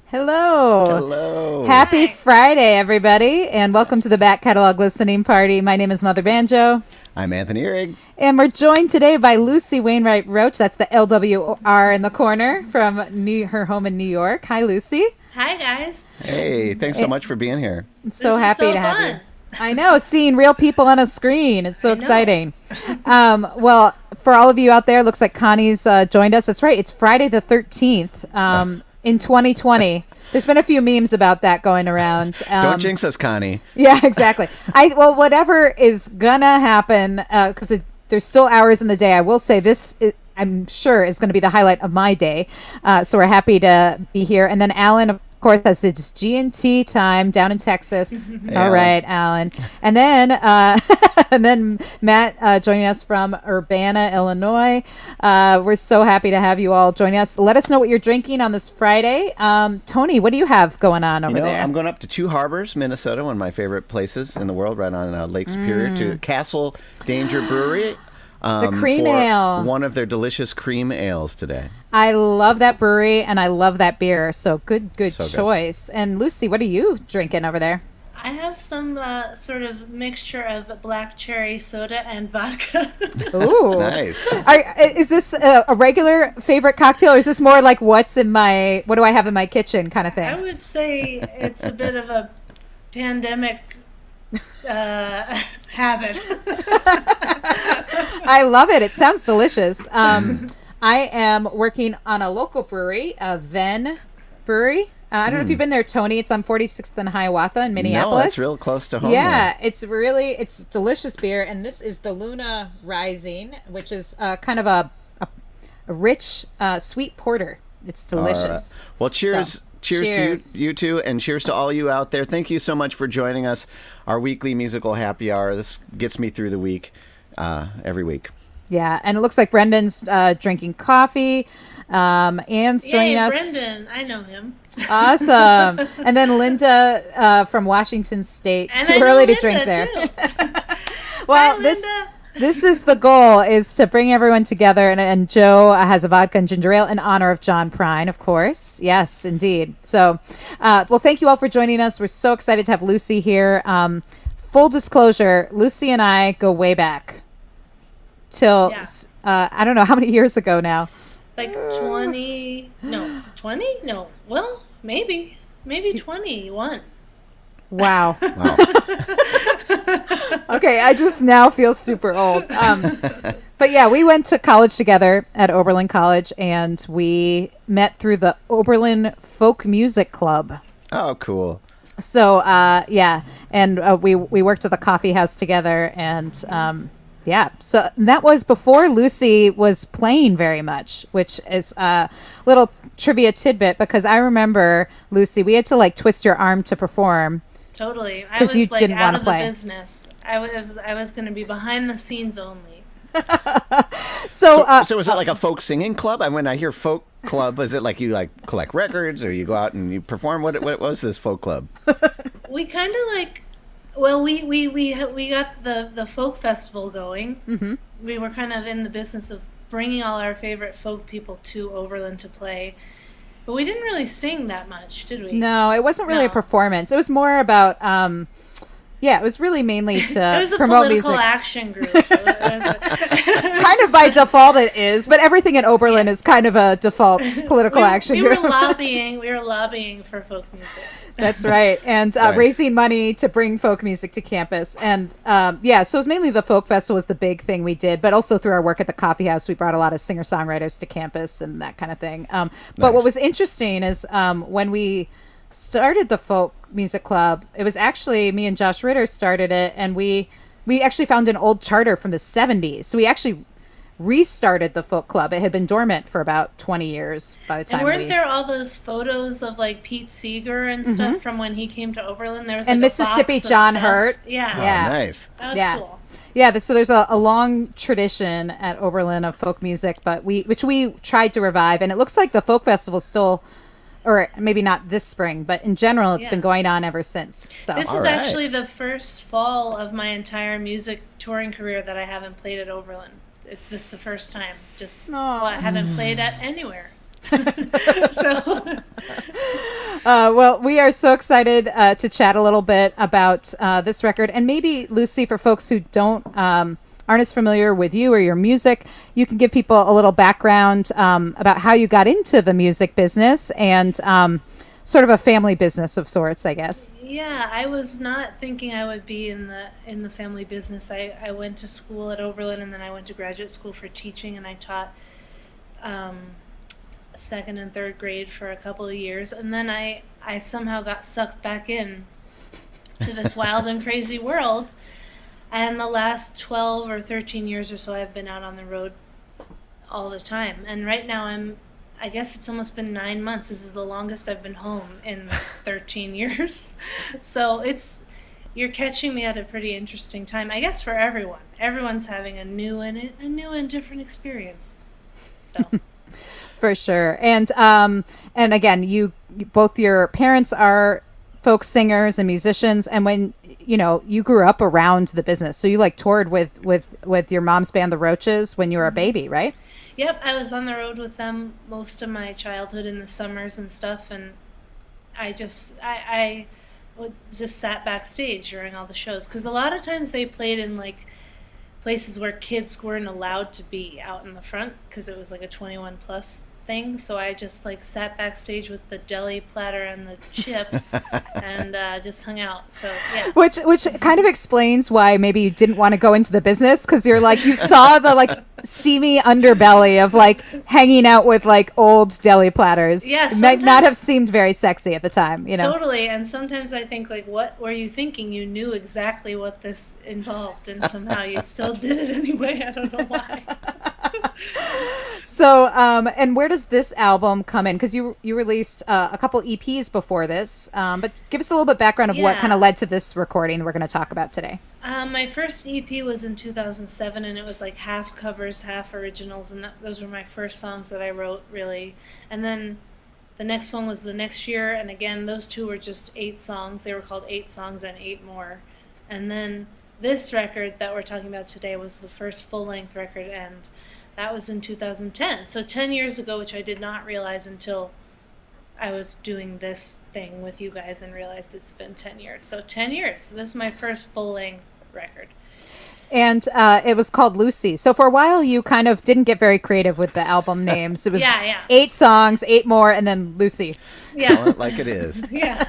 Hello. Hello. Happy Hi. Friday, everybody, and welcome to the Back Catalog Listening Party. My name is Mother Banjo, I'm Anthony Ihrig. and we're joined today by Lucy Wainwright Roche. That's the LWR in the corner from her home in New York. Hi, Lucy. Hi, guys. Hey, thanks so much for being here. I'm so This is happy so to have fun. you. I know, seeing real people on a screen. It's so I know. exciting. Well, for all of you out there, looks like Connie's joined us. That's right. It's Friday the 13th in 2020. There's been a few memes about that going around. Don't jinx us, Connie. Yeah, exactly. Whatever is gonna happen, because there's still hours in the day. I will say this. I'm sure is going to be the highlight of my day. So we're happy to be here. And then Alan, of course, has his G&T time down in Texas. Yeah. All right, Alan. And then and then Matt joining us from Urbana, Illinois. We're so happy to have you all joining us. Let us know what you're drinking on this Friday. Tony, what do you have going on over there? I'm going up to Two Harbors, Minnesota, one of my favorite places in the world, right on Lake Superior, to Castle Danger Brewery. The cream for ale. One of their delicious cream ales today. I love that brewery and I love that beer. So good So good. choice. And Lucy, what are you drinking over there? I have some sort of mixture of black cherry soda and vodka. Ooh. Nice. Is this a regular favorite cocktail, or is this more like what do I have in my kitchen kind of I thing? would say it's a bit of a pandemic habit. I love it. It sounds delicious. I am working on a local brewery, Venn Brewery. I don't know if you've been there, Tony. It's on 46th and Hiawatha in Minneapolis. No, it's real close to home. Yeah, it's delicious beer, and this is the Luna Rising, which is kind of a rich sweet porter. It's delicious. Well, cheers. So, cheers to you two, and cheers to all you out there. Thank you so much for joining us, our weekly musical happy hour. This gets me through the week, every week. Yeah, and it looks like Brendan's drinking coffee. Anne's joining Yay, us. Brendan. I know him. Awesome. And then Linda from Washington State. And Too I know early to Linda, drink there. too. Well, Hi, this Linda. this is the goal, is to bring everyone together. And Joe has a vodka and ginger ale in honor of John Prine, of course. Yes, indeed. So, well, thank you all for joining us. We're so excited to have Lucy here. Full disclosure, Lucy and I go way back till, Yeah. I don't know, how many years ago now? Like 20? No, 20? No. Well, maybe 21. Wow. Wow. Okay, I just now feel super old. But yeah, we went to college together at Oberlin College, and we met through the Oberlin Folk Music Club. Oh, cool. So yeah, and we worked at the coffee house together, and yeah, so that was before Lucy was playing very much, which is a little trivia tidbit, because I remember, Lucy, we had to like twist your arm to perform. Totally. I 'Cause was you like didn't out wanna of play. the business. I was going to be behind the scenes only. So So is it like a folk singing club? And when I hear folk club, is it like you like collect records, or you go out and you perform? What was this folk club? We kind of like, well, we got the folk festival going. Mm-hmm. We were kind of in the business of bringing all our favorite folk people to Oberlin to play, but we didn't really sing that much, did we? no, it wasn't really a No. performance. It was more about yeah, it was really mainly It to was a promote political music. action group. Kind of by default it is, but everything in Oberlin is kind of a default political action we group. were lobbying for folk music. That's right. And Right. raising money to bring folk music to campus. And yeah, so it was mainly the folk festival was the big thing we did, but also through our work at the coffee house, we brought a lot of singer-songwriters to campus and that kind of thing. But Nice. what was interesting is when we started the folk music club, it was actually me and Josh Ritter started it, and we actually found an old charter from the 70s. So we actually restarted the folk club. It had been dormant for about 20 years by the time And weren't there all those photos of like Pete Seeger and stuff from when he came to Oberlin? There was And like, a Mississippi box of John stuff. Hurt. Yeah, Oh, Yeah. nice. that was Yeah. cool. Yeah, so there's a long tradition at Oberlin of folk music, but which we tried to revive, and it looks like the folk festival still, or maybe not this spring, but in general, it's Yeah. been going on ever since. So This All is right. actually the first fall of my entire music touring career that I haven't played at Oberlin. This is the first time. Just Aw. well, I haven't played at anywhere. So Well, we are so excited to chat a little bit about this record, and maybe Lucy, for folks who aren't as familiar with you or your music, you can give people a little background about how you got into the music business and sort of a family business of sorts, I guess. Yeah, I was not thinking I would be in the family business. I went to school at Oberlin, and then I went to graduate school for teaching, and I taught second and third grade for a couple of years, and then I somehow got sucked back in to this wild and crazy world. And the last 12 or 13 years or so, I've been out on the road all the time. And right now I guess it's almost been 9 months. This is the longest I've been home in 13 years. So you're catching me at a pretty interesting time, I guess, for everyone. Everyone's having a new and different experience. So. For sure. And again, you both your parents are folk singers and musicians, and when you grew up around the business, so you like toured with your mom's band, the Roaches, when you were a baby, right? Yep, I was on the road with them most of my childhood in the summers and stuff, and I just sat backstage during all the shows, because a lot of times they played in like places where kids weren't allowed to be out in the front because it was like a 21 plus thing. So I just like sat backstage with the deli platter and the chips and just hung out. So yeah. Which kind of explains why maybe you didn't want to go into the business, because you're like, you saw the like seamy underbelly of like hanging out with like old deli platters. Yeah, it might not have seemed very sexy at the time, Totally. And sometimes I think like, what were you thinking? You knew exactly what this involved, and somehow you still did it anyway. I don't know why. So, and where does this album come in? Because you released a couple EPs before this, but give us a little bit background of what kind of led to this recording we're going to talk about today. My first EP was in 2007, and it was like half covers, half originals, and those were my first songs that I wrote, really. And then the next one was the next year, and again, those two were just 8 songs. They were called 8 Songs and 8 More. And then this record that we're talking about today was the first full-length record, and that was in 2010. So 10 years ago, which I did not realize until I was doing this thing with you guys and realized it's been 10 years. So 10 years. So this is my first full-length record. And it was called Lucy. So for a while, you kind of didn't get very creative with the album names. It was 8 songs, 8 more, and then Lucy. Yeah. Tell it like it is. Yeah.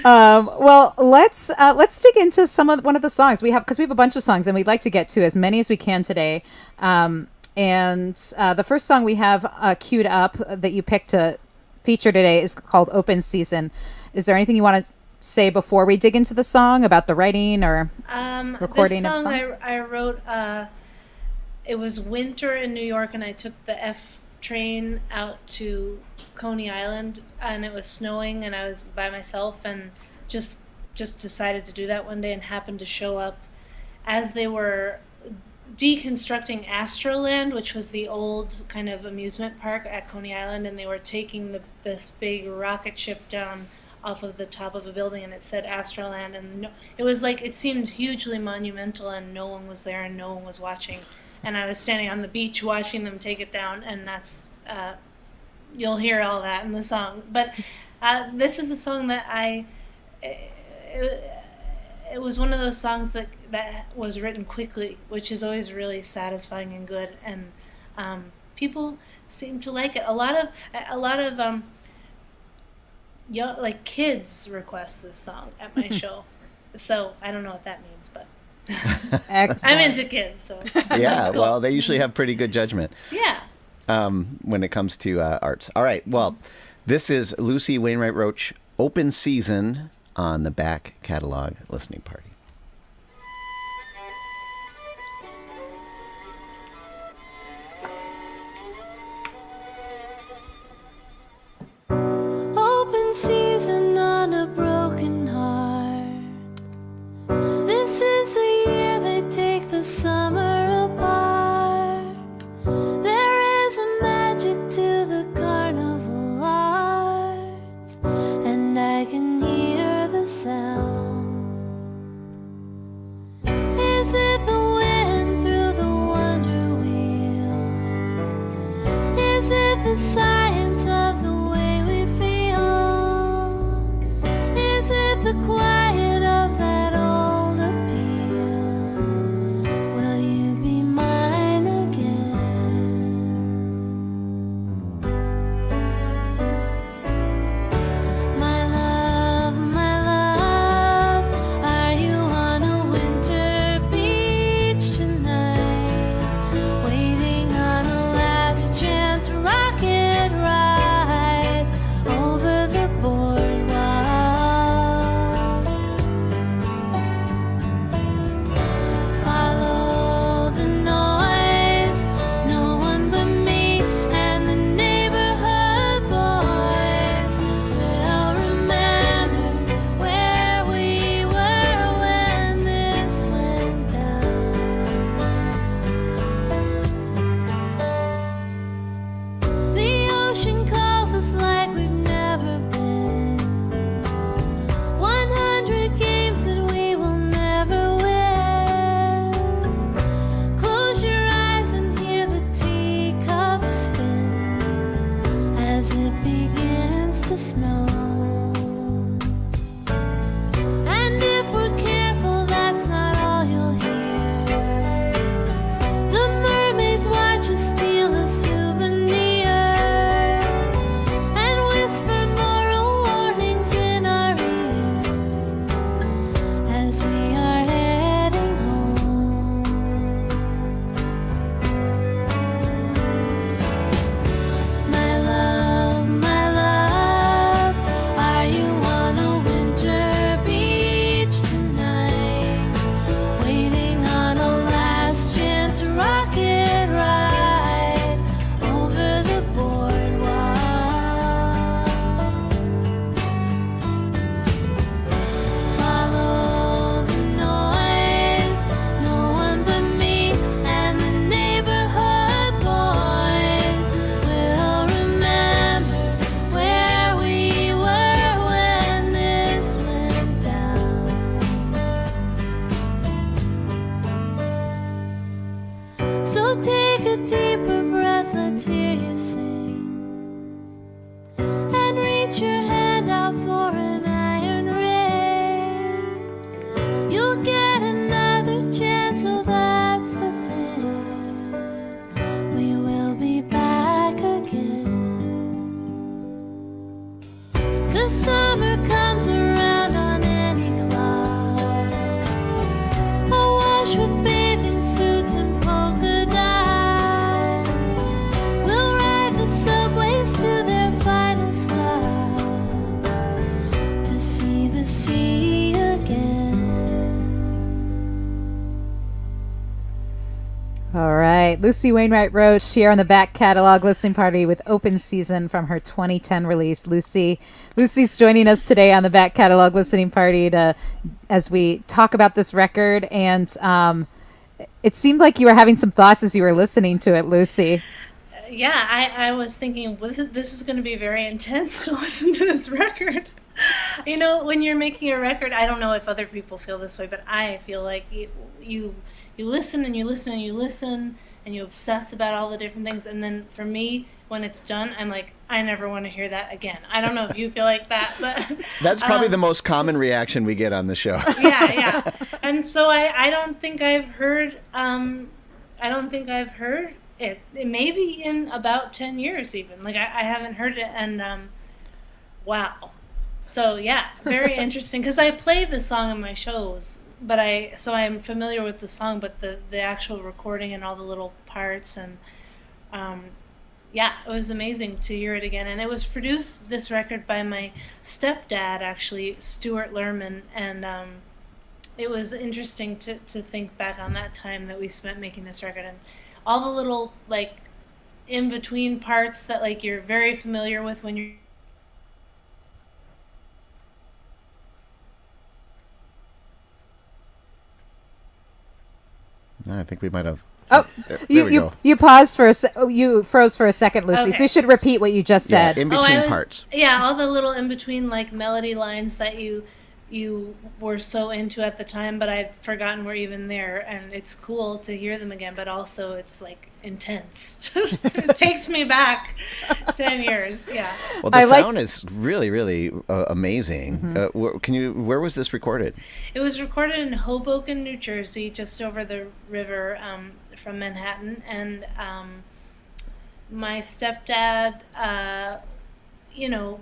Well, let's dig into one of the songs we have, because we have a bunch of songs and we'd like to get to as many as we can today. And the first song we have queued up that you picked to feature today is called Open Season. Is there anything you want to say before we dig into the song about the writing or recording of the song? I wrote, it was winter in New York, and I took the F train out to Coney Island, and it was snowing, and I was by myself, and just decided to do that one day, and happened to show up as they were deconstructing Astroland, which was the old kind of amusement park at Coney Island, and they were taking this big rocket ship down off of the top of a building, and it said Astroland, and it was like, it seemed hugely monumental, and no one was there and no one was watching, and I was standing on the beach watching them take it down, and that's you'll hear all that in the song. But this is a song that it was one of those songs that was written quickly, which is always really satisfying and good, and people seem to like it. A lot of like kids request this song at my show, so I don't know what that means, but I'm into kids, so yeah. cool. Well, they usually have pretty good judgment. Yeah. When it comes to arts. All right. Well, this is Lucy Wainwright Roche, Open Season, on the Back Catalog Listening Party. Open season on a broken heart. This is the year they take the summer apart. There is a magic to the carnival arts, and I can hear the sound So take a deeper breath, let's hear you sing. And reach your hand out for an iron ring. You'll get another chance, oh that's the thing. We will be back again. 'Cause summer comes around on any clock, awash with bathing suits and polka dots. We'll ride the subways to their final stops to see the sea again. All right. Lucy Wainwright Roche here on the back catalog listening party with Open Season from her 2010 release. Lucy's joining us today on the back catalog listening party as we talk about this record. And it seemed like you were having some thoughts as you were listening to it, Lucy. Yeah, I was thinking, this is going to be very intense to listen to this record. You know, when you're making a record, I don't know if other people feel this way, but I feel like you listen and you listen and you listen and you obsess about all the different things. And then for me, when it's done, I'm like, I never want to hear that again. I don't know if you feel like that, but That's probably the most common reaction we get on the show. yeah. And so I don't think I've heard it. It may be in about 10 years even. Like I haven't heard it, and wow. So yeah, very interesting, because I play the song in my shows, but I'm familiar with the song, but the actual recording and all the little parts, and yeah, it was amazing to hear it again. And it was produced, this record, by my stepdad, actually, Stuart Lerman, and it was interesting to think back on that time that we spent making this record, and all the little like in between parts that like you're very familiar with when you're I think we might have. Oh, There we go. you paused for you froze for a second, Lucy. Okay. So you should repeat what you just said. Yeah, in between was- parts. Yeah, all the little in between like melody lines that you were so into at the time, but I've forgotten were even there, and it's cool to hear them again. But also, it's like intense. It takes me back 10 years. Yeah. Well, the I like- sound is really, really amazing. Where was this recorded? It was recorded in Hoboken, New Jersey, just over the river from Manhattan, and my stepdad, you know,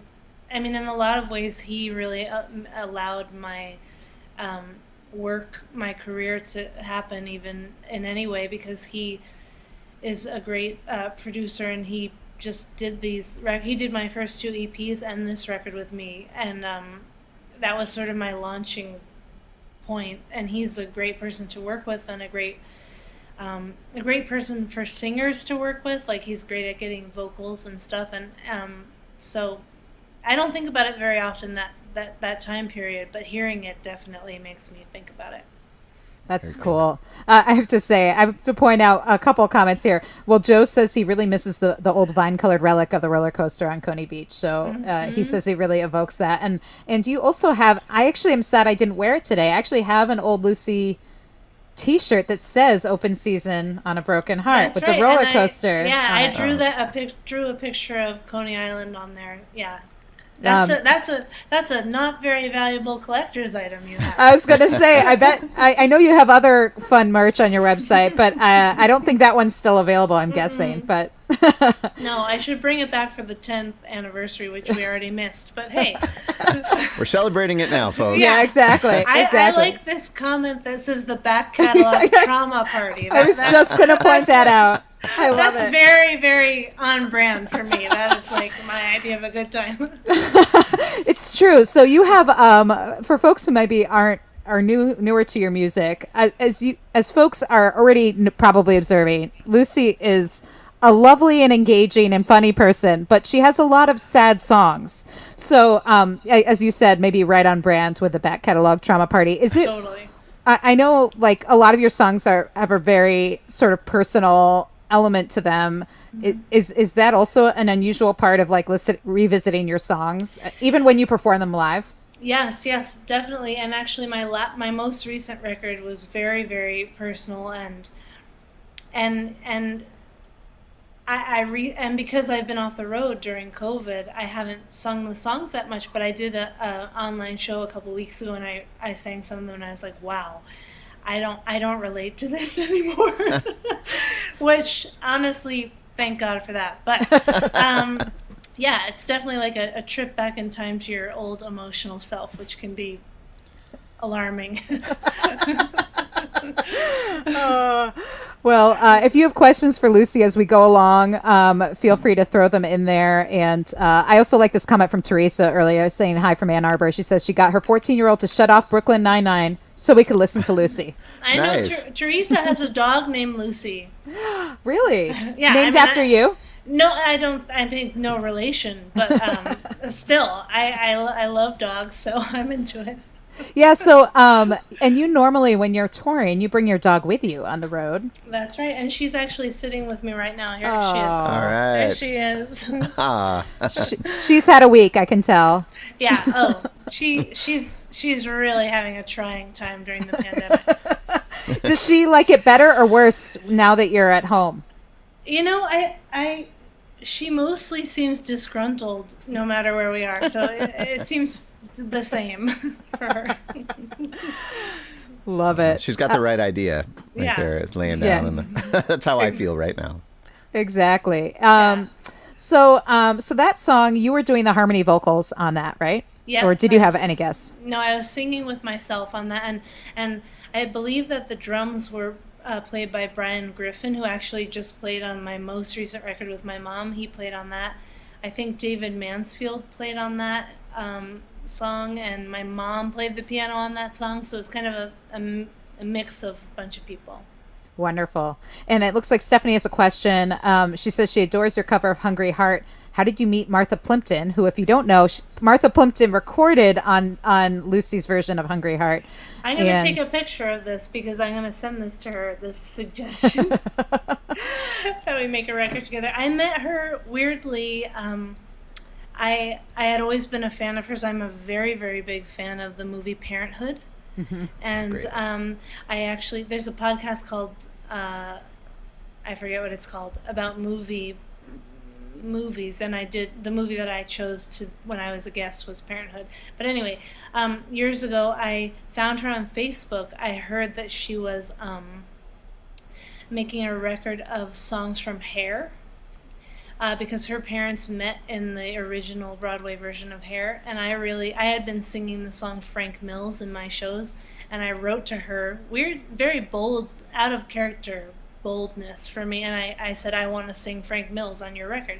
I mean, in a lot of ways, he really allowed my work, my career to happen even in any way, because he is a great producer, and he just did he did my first 2 EPs and this record with me, and that was sort of my launching point. And he's a great person to work with, and a great person for singers to work with. Like, he's great at getting vocals and stuff, and so I don't think about it very often, that time period, but hearing it definitely makes me think about it. That's cool. I have to say, I have to point out a couple of comments here. Well, Joe says he really misses the old vine-colored relic of the roller coaster on Coney Beach. So he says he really evokes that. And you also have, I actually am sad I didn't wear it today. I actually have an old Lucy T-shirt that says "Open Season" on a broken heart. That's with right. the roller And coaster. I on drew it. drew a picture of Coney Island on there. Yeah. That's a not very valuable collector's item you have. I was going to say, I bet, I know you have other fun merch on your website, but I don't think that one's still available, I'm guessing. But No, I should bring it back for the 10th anniversary, which we already missed. But hey, We're celebrating it now, folks. yeah, exactly. I like this comment that says the back catalog trauma party. I was just going to point that out. I love That's it. very, very on brand for me. That is like my idea of a good time. It's true. So you have, for folks who maybe are newer to your music, as folks are already probably observing, Lucy is a lovely and engaging and funny person, but she has a lot of sad songs. So, as you said, maybe right on brand with the back catalog trauma party. Is it? Totally. I know, like, a lot of your songs have a very sort of personal element to them. Is that also an unusual part of like revisiting your songs, even when you perform them live? Yes, definitely. And actually, my most recent record was very, very personal, and and and because I've been off the road during COVID, I haven't sung the songs that much. But I did a online show a couple weeks ago, and I sang some of them, and I was like, wow, I don't relate to this anymore. Which honestly, thank God for that. But yeah, it's definitely like a trip back in time to your old emotional self, which can be alarming. Well, if you have questions for Lucy as we go along, feel free to throw them in there. And I also like this comment from Teresa earlier saying hi from Ann Arbor. She says she got her 14-year-old to shut off Brooklyn Nine-Nine so we could listen to Lucy. I know Nice. Teresa has a dog named Lucy. Really? Yeah, Named after you? No, I don't. I think no relation, but still, I love dogs, so I'm into it. Yeah, so, and you normally, when you're touring, you bring your dog with you on the road. That's right, and she's actually sitting with me right now. Here Oh. she is. All There right. she is. Ah. She's had a week, I can tell. Yeah. Oh, she's really having a trying time during the pandemic. Does she like it better or worse now that you're at home? You know, she mostly seems disgruntled no matter where we are, so it seems the same for her. Love it. She's got the right idea right Yeah. there. It's laying Yeah. down. That's how I feel right now. Exactly. Yeah. So that song, you were doing the harmony vocals on that, right? Yeah. Or did you have any guess? No, I was singing with myself on that, and I believe that the drums were played by Brian Griffin, who actually just played on my most recent record with my mom. He played on that. I think David Mansfield played on that song, and my mom played the piano on that song. So it's kind of a mix of a bunch of people. Wonderful. And it looks like Stephanie has a question. She says she adores your cover of Hungry Heart. How did you meet Martha Plimpton, who, if you don't know, Martha Plimpton recorded on Lucy's version of Hungry Heart? I'm going to take a picture of this because I'm going to send this to her, this suggestion that we make a record together. I met her weirdly. I had always been a fan of hers. I'm a very, very big fan of the movie Parenthood. Mm-hmm. And I actually, there's a podcast called, I forget what it's called, about movies, and I did, the movie that I chose to when I was a guest was Parenthood. But anyway, years ago I found her on Facebook. I heard that she was making a record of songs from Hair, because her parents met in the original Broadway version of Hair, and I had been singing the song Frank Mills in my shows, and I wrote to her, weird, very bold, out of character boldness for me, and I said, I want to sing Frank Mills on your record.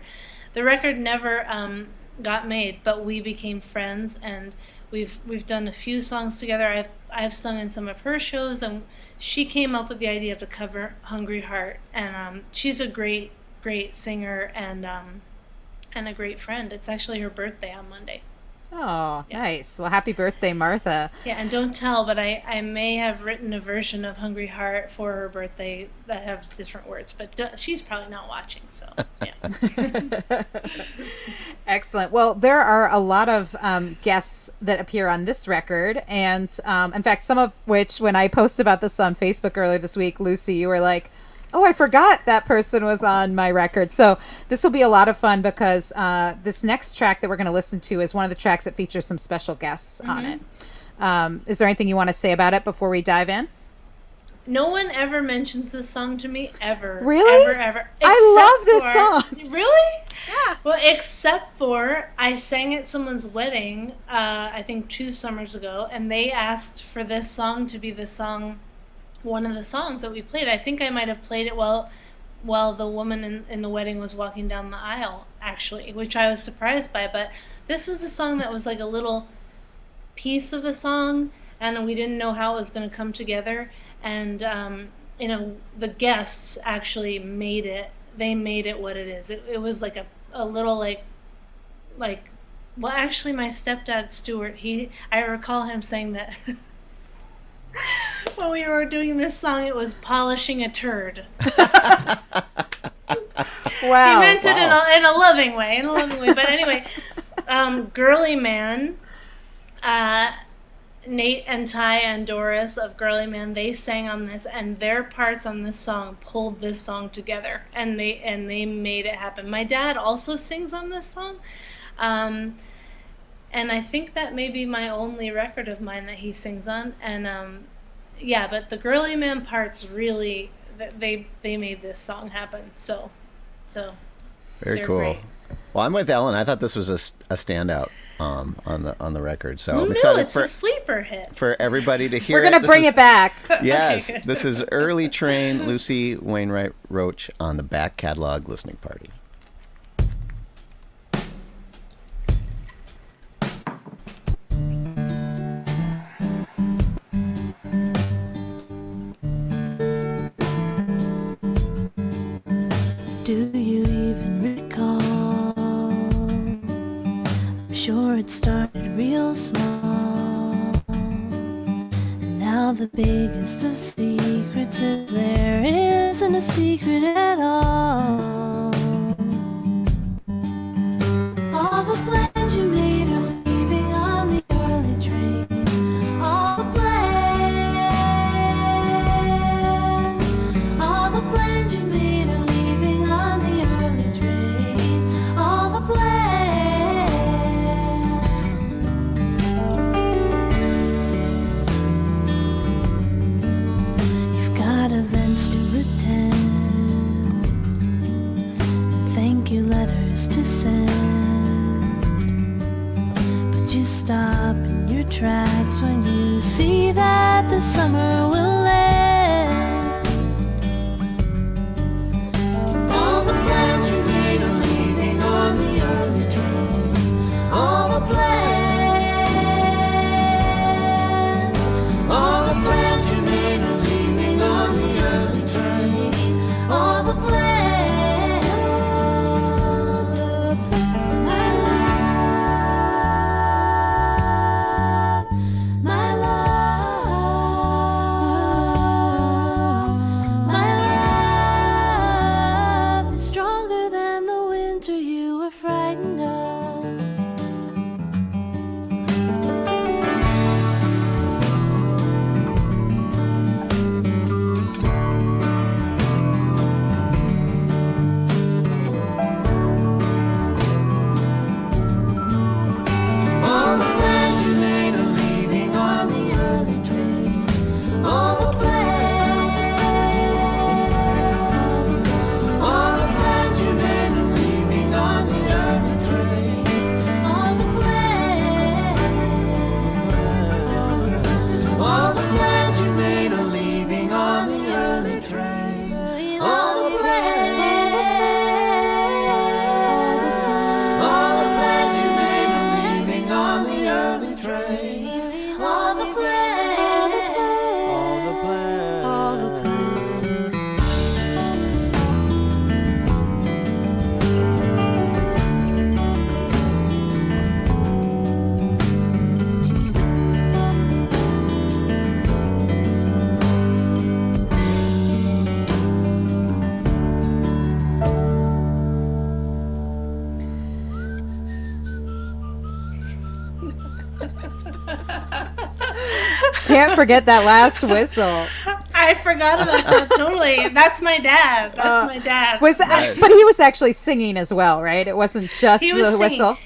The record never got made, but we became friends, and we've done a few songs together. I've sung in some of her shows, and she came up with the idea to cover Hungry Heart, and she's a great singer and a great friend. It's actually her birthday on Monday. Oh, nice. Well, happy birthday, Martha. Yeah, and don't tell, but I may have written a version of Hungry Heart for her birthday that have different words, but she's probably not watching, so yeah. Excellent. Well, there are a lot of guests that appear on this record, and in fact, some of which, when I posted about this on Facebook earlier this week, Lucy, you were like, oh, I forgot that person was on my record. So this will be a lot of fun because this next track that we're going to listen to is one of the tracks that features some special guests on it. Is there anything you want to say about it before we dive in? No one ever mentions this song to me, ever. Really? Ever. I love this song. Really? Yeah. Well, except for I sang at someone's wedding, I think 2 summers ago, and they asked for this song to be the song, one of the songs that we played. I think I might have played it while the woman in the wedding was walking down the aisle, actually, which I was surprised by. But this was a song that was like a little piece of a song, and we didn't know how it was going to come together. And the guests actually made it. They made it what it is. It was like a little like. Well, actually, my stepdad Stuart. I recall him saying that. When we were doing this song, it was polishing a turd. Wow. He meant it in a loving way. But anyway, Girly Man, Nate and Ty and Doris of Girly Man, they sang on this, and their parts on this song pulled this song together, and they made it happen. My dad also sings on this song, and I think that may be my only record of mine that he sings on. And yeah, but the Girly Man parts really, they made this song happen. So very cool. Great. Well, I'm with Ellen. I thought this was a standout on the record. So Who I'm knew? excited It's a sleeper hit. for everybody to hear. We're going to bring it back. Yes, this is Early Train, Lucy Wainwright Roche on the back catalog listening party. Do you even recall? I'm sure it started real small, and now the biggest of secrets is there isn't a secret at all. All the plans you made are leaving on the early train. All the plans you made are leaving on the early train. All the plans. You've got events to attend, thank you letters to send, but you stop in your tracks when you see that the summer will end. All the plans you made are leaving on the early train. All the plans you made are leaving on the early train. All the plans, my love, my love is stronger than the winter you were frightened of. All the plans you made are leaving on the early train. All the plans you made are leaving on the early train. All the plans you made are leaving on the early train. All the plans you made are leaving on the early train. All the Can't forget that last whistle. I forgot about that totally. That's my dad. That's my dad. But he was actually singing as well, right? It wasn't just He was the singing. whistle.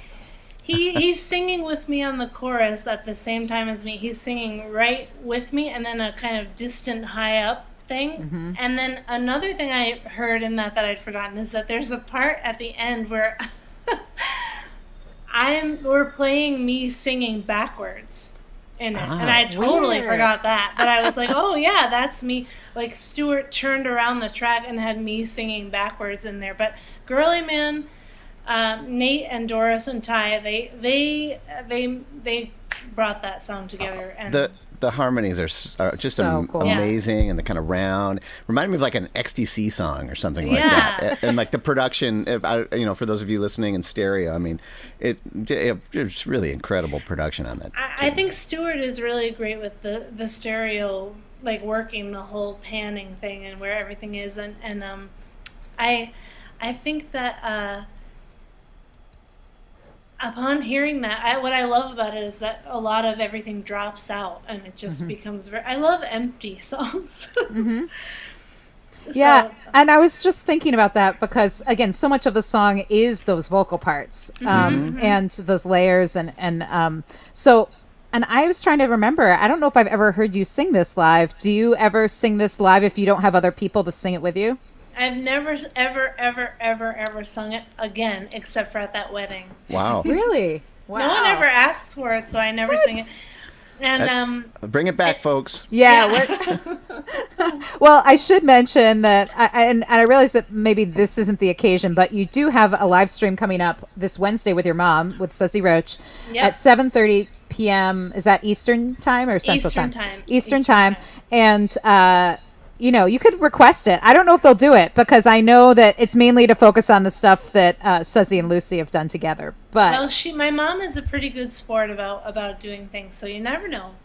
He's singing with me on the chorus at the same time as me. He's singing right with me, and then a kind of distant high up thing. And then another thing I heard in that I'd forgotten is that there's a part at the end where we're playing me singing backwards in it, and I totally weird. forgot that. But I was like, oh yeah, that's me. Like Stuart turned around the track and had me singing backwards in there. But Girly Man, Nate and Doris and Ty, they brought that song together. And The harmonies are just So cool. amazing, and the kind of round reminded me of like an XTC song or something like Yeah. that. And like the production, for those of you listening in stereo, I mean, it's really incredible production on that. I think Stuart is really great with the stereo, like working the whole panning thing and where everything is, and I think that upon hearing that, what I love about it is that a lot of everything drops out and it just becomes I love empty songs. Yeah, and I was just thinking about that because, again, so much of the song is those vocal parts and those layers, and so. And I was trying to remember. I don't know if I've ever heard you sing this live. Do you ever sing this live if you don't have other people to sing it with you? I've never, ever sung it again except for at that wedding. Wow. Really? Wow. No one ever asks for it, so I never sing it. And bring it back, folks. Yeah. Well, I should mention that, I realize that maybe this isn't the occasion, but you do have a live stream coming up this Wednesday with your mom, with Lucy Roche, at 7:30 p.m. Is that Eastern time or Central time? Eastern time. And, you could request it. I don't know if they'll do it because I know that it's mainly to focus on the stuff that Suzy and Lucy have done together. But my mom is a pretty good sport about doing things, so you never know.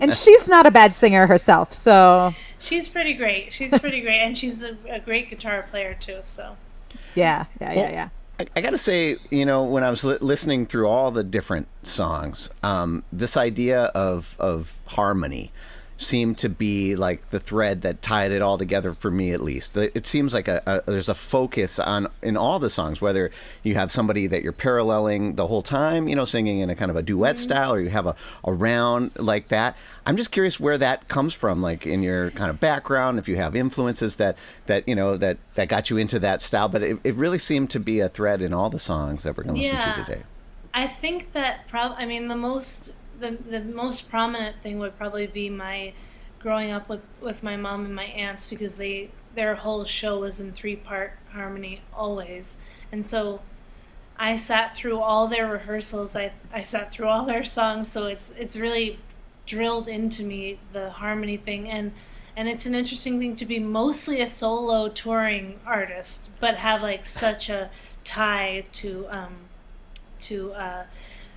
And she's not a bad singer herself, so she's pretty great. And she's a great guitar player too. So yeah. I got to say, when I was listening through all the different songs, this idea of harmony seemed to be like the thread that tied it all together for me, at least. It seems like there's a focus in all the songs, whether you have somebody that you're paralleling the whole time, singing in a kind of a duet style, or you have a round like that. I'm just curious where that comes from, like in your kind of background, if you have influences that got you into that style. But it really seemed to be a thread in all the songs that we're going to listen to today. I think that the most prominent thing would probably be my growing up with my mom and my aunts, because their whole show was in 3-part harmony always. And so I sat through all their rehearsals. I sat through all their songs. So it's really drilled into me, the harmony thing. And it's an interesting thing to be mostly a solo touring artist, but have like such a tie to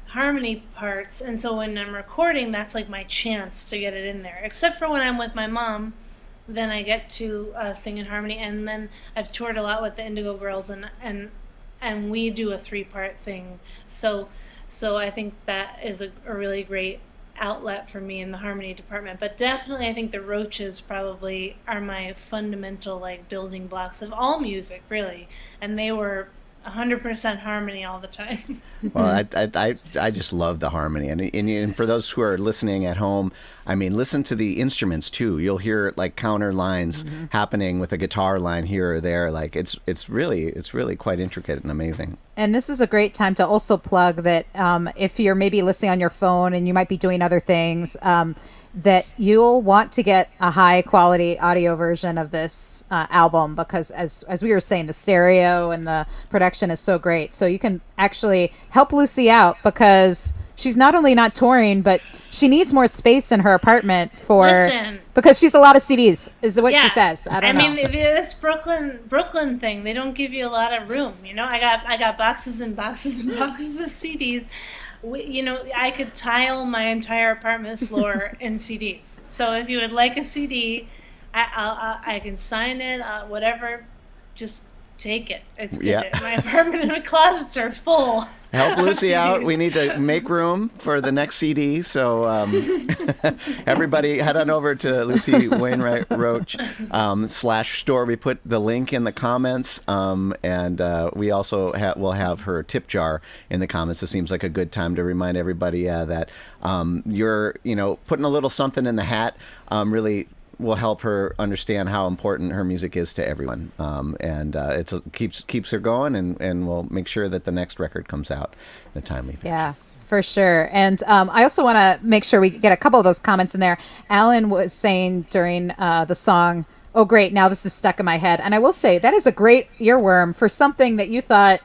harmony parts. And so when I'm recording, that's like my chance to get it in there, except for when I'm with my mom, then I get to sing in harmony. And then I've toured a lot with the Indigo Girls, and we do a 3-part thing, so I think that is a really great outlet for me in the harmony department. But definitely I think the Roches probably are my fundamental like building blocks of all music, really, and they were 100% harmony all the time. Well, I just love the harmony, and for those who are listening at home, I mean, listen to the instruments too. You'll hear like counter lines happening with a guitar line here or there. Like it's really quite intricate and amazing. And this is a great time to also plug that if you're maybe listening on your phone and you might be doing other things, that you'll want to get a high quality audio version of this album, because as we were saying, the stereo and the production is so great. So you can actually help Lucy out, because she's not only not touring, but she needs more space in her apartment because she's a lot of CDs, is what she says. I mean, this Brooklyn thing, they don't give you a lot of room. I got boxes and boxes and boxes of CDs. I could tile my entire apartment floor in CDs. So if you would like a CD, I can sign it, whatever. Just take it. It's good. Yeah. My apartment and my closets are full. Help Lucy out. We need to make room for the next CD. So everybody head on over to Lucy Wainwright Roche /store. We put the link in the comments. And we also will have her tip jar in the comments. It seems like a good time to remind everybody that you're, putting a little something in the hat really will help her understand how important her music is to everyone, and it keeps her going, and we'll make sure that the next record comes out in a timely fashion. Yeah, for sure. And I also want to make sure we get a couple of those comments in there. Alan was saying during the song, "Oh, great, now this is stuck in my head," and I will say that is a great earworm for something that you thought,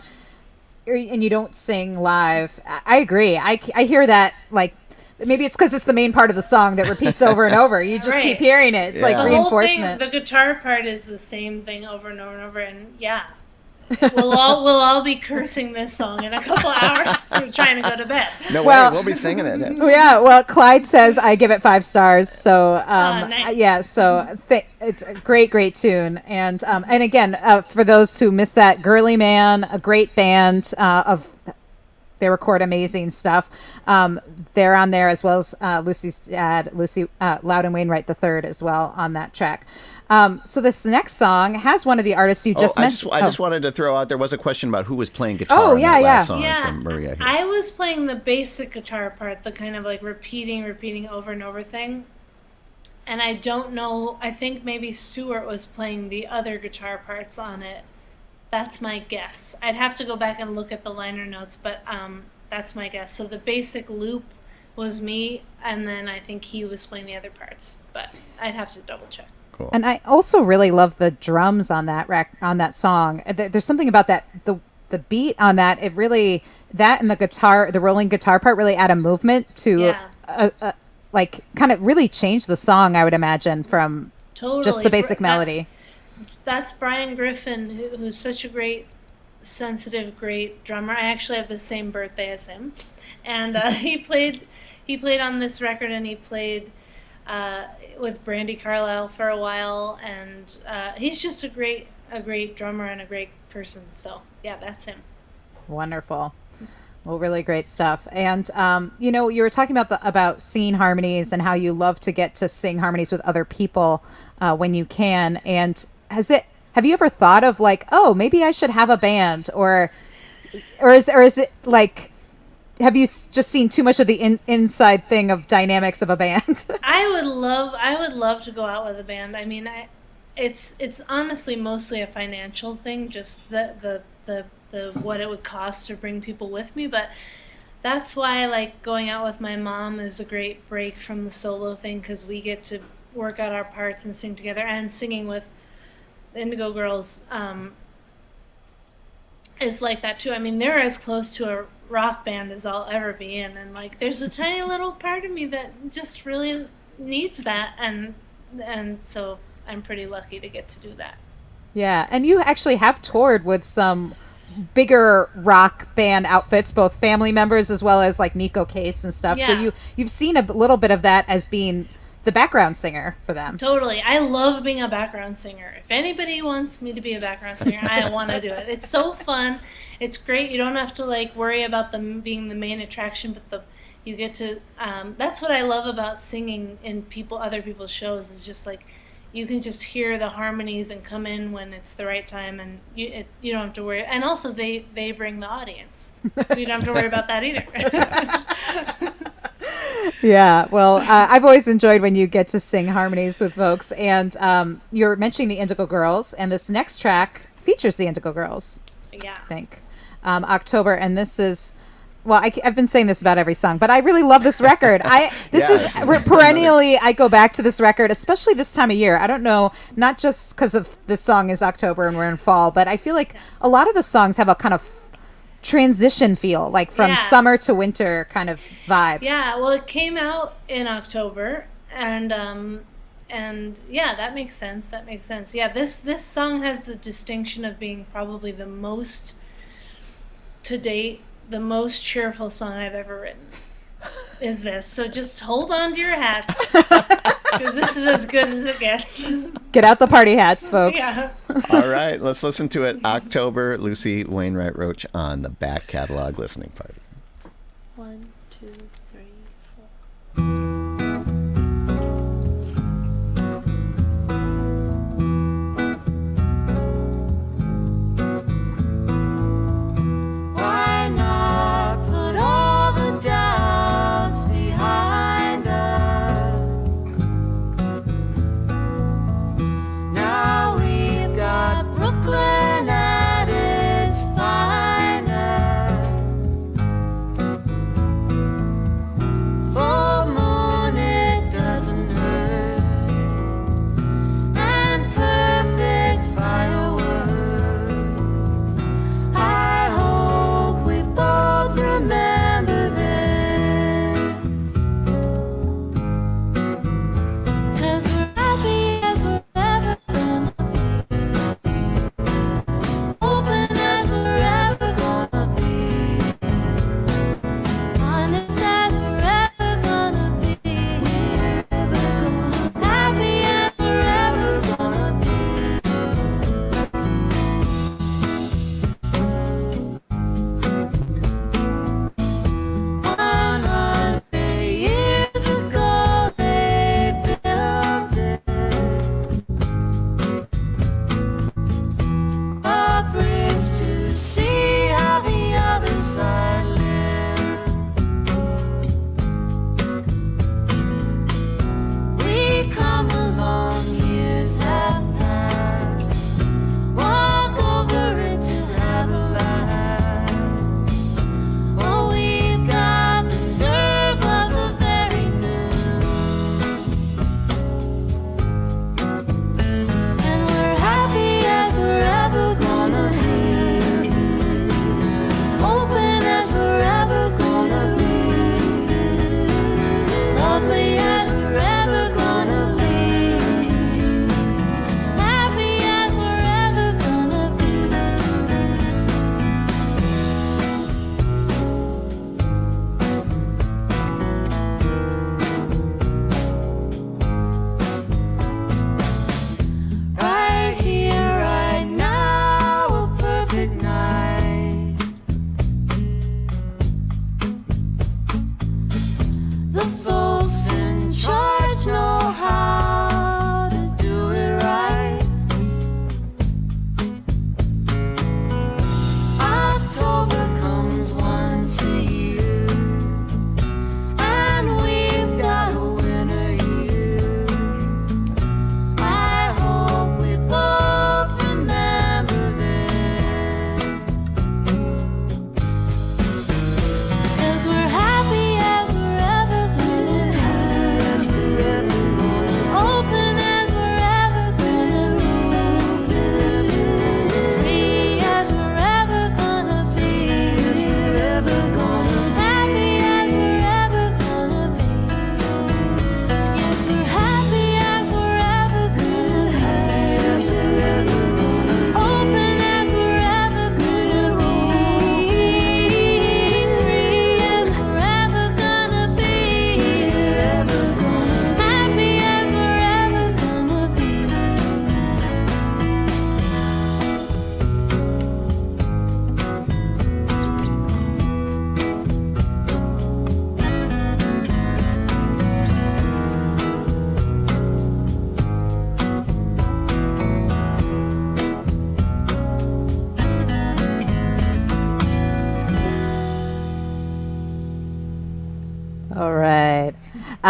and you don't sing live. I agree. I hear that like. Maybe it's because it's the main part of the song that repeats over and over. You just keep hearing it. It's like reinforcement. The guitar part is the same thing over and over and over. And we'll all be cursing this song in a couple hours trying to go to bed. No way, we'll be singing it. Yeah, well, Clyde says I give it 5 stars. So nice. Yeah, so it's a great tune. And again, for those who missed that, Girly Man, a great band of they record amazing stuff. They're on there, as well as Lucy's dad, Lucy Loudon Wainwright III, as well on that track. So this next song has one of the artists you just mentioned. I just wanted to throw out, there was a question about who was playing guitar Oh, on yeah, that yeah. last song Yeah, from Maria here. I was playing the basic guitar part, the kind of like repeating over and over thing. And I don't know, I think maybe Stuart was playing the other guitar parts on it. That's my guess. I'd have to go back and look at the liner notes, but that's my guess. So the basic loop was me, and then I think he was playing the other parts, but I'd have to double check. Cool. And I also really love the drums on that song. There's something about that, the beat on that. It really, that and the guitar, the rolling guitar part, really add a movement to like kind of really change the song, I would imagine, from just the basic melody. That's Brian Griffin, who's such a great, sensitive, great drummer. I actually have the same birthday as him, and he played on this record, and he played with Brandi Carlile for a while, and he's just a great drummer and a great person. So yeah, that's him. Wonderful. Well, really great stuff. And you know, you were talking about singing harmonies and how you love to get to sing harmonies with other people when you can. And have you ever thought of like, oh, maybe I should have a band, or is it like, have you just seen too much of the inside thing of dynamics of a band? I would love to go out with a band. I mean, it's honestly mostly a financial thing, just the what it would cost to bring people with me, but that's why like going out with my mom is a great break from the solo thing, because we get to work out our parts and sing together, and singing with Indigo Girls is like that too. I mean, they're as close to a rock band as I'll ever be in, and like there's a tiny little part of me that just really needs that, and so I'm pretty lucky to get to do that. Yeah, and you actually have toured with some bigger rock band outfits, both family members as well as like Nico Case and stuff. Yeah. So you've seen a little bit of that as being the background singer for them. Totally. I love being a background singer. If anybody wants me to be a background singer, I want to do it. It's so fun. It's great. You don't have to like worry about them being the main attraction, but you get to that's what I love about singing in other people's shows, is just like you can just hear the harmonies and come in when it's the right time, and you don't have to worry. And also they bring the audience, so you don't have to worry about that either. Yeah, well, I've always enjoyed when you get to sing harmonies with folks. And you're mentioning the Indigo Girls, and this next track features the Indigo Girls. Yeah. I think. October, and this is... Well, I've been saying this about every song, but I really love this record. Perennially, I go back to this record, especially this time of year. I don't know, not just because of this song is October and we're in fall, but I feel like a lot of the songs have a kind of transition feel, like from summer to winter kind of vibe. Yeah, well, it came out in October, and yeah, that makes sense. Yeah, this song has the distinction of being probably the most, to date, the most cheerful song I've ever written is this. So just hold on to your hats, because this is as good as it gets. Get out the party hats, folks. Yeah. All right, let's listen to it. October, Lucy Wainwright Roche on the back catalog listening party. 1, 2, 3, 4.